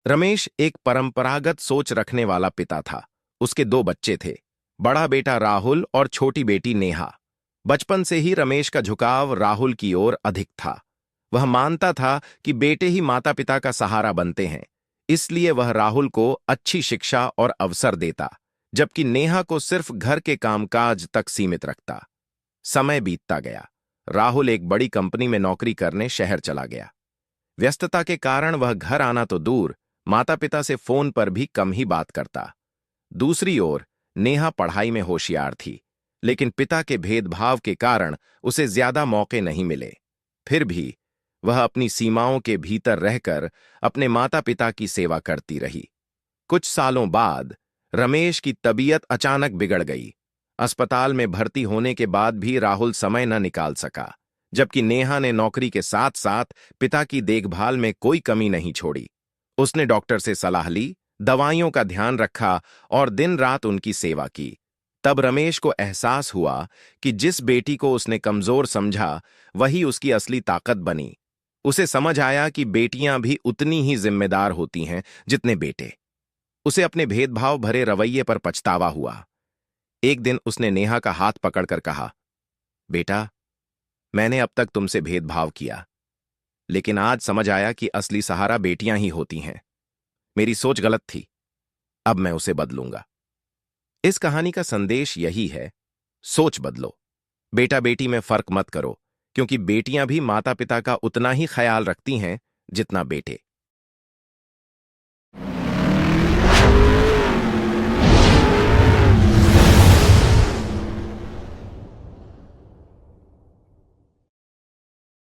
रमेश एक परंपरागत सोच रखने वाला पिता था। उसके दो बच्चे थे, बड़ा बेटा राहुल और छोटी बेटी नेहा। बचपन से ही रमेश का झुकाव राहुल की ओर अधिक था। वह मानता था कि बेटे ही माता पिता का सहारा बनते हैं, इसलिए वह राहुल को अच्छी शिक्षा और अवसर देता, जबकि नेहा को सिर्फ घर के कामकाज तक सीमित रखता। समय बीतता गया। राहुल एक बड़ी कंपनी में नौकरी करने शहर चला गया। व्यस्तता के कारण वह घर आना तो दूर, माता पिता से फोन पर भी कम ही बात करता। दूसरी ओर नेहा पढ़ाई में होशियार थी, लेकिन पिता के भेदभाव के कारण उसे ज्यादा मौके नहीं मिले। फिर भी वह अपनी सीमाओं के भीतर रहकर अपने माता पिता की सेवा करती रही। कुछ सालों बाद रमेश की तबीयत अचानक बिगड़ गई। अस्पताल में भर्ती होने के बाद भी राहुल समय न निकाल सका, जबकि नेहा ने नौकरी के साथ साथ पिता की देखभाल में कोई कमी नहीं छोड़ी। उसने डॉक्टर से सलाह ली, दवाइयों का ध्यान रखा और दिन रात उनकी सेवा की। तब रमेश को एहसास हुआ कि जिस बेटी को उसने कमजोर समझा, वही उसकी असली ताकत बनी। उसे समझ आया कि बेटियां भी उतनी ही जिम्मेदार होती हैं जितने बेटे। उसे अपने भेदभाव भरे रवैये पर पछतावा हुआ। एक दिन उसने नेहा का हाथ पकड़कर कहा, बेटा, मैंने अब तक तुमसे भेदभाव किया, लेकिन आज समझ आया कि असली सहारा बेटियां ही होती हैं। मेरी सोच गलत थी, अब मैं उसे बदलूंगा। इस कहानी का संदेश यही है, सोच बदलो। बेटा बेटी में फर्क मत करो, क्योंकि बेटियां भी माता पिता का उतना ही ख्याल रखती हैं जितना बेटे।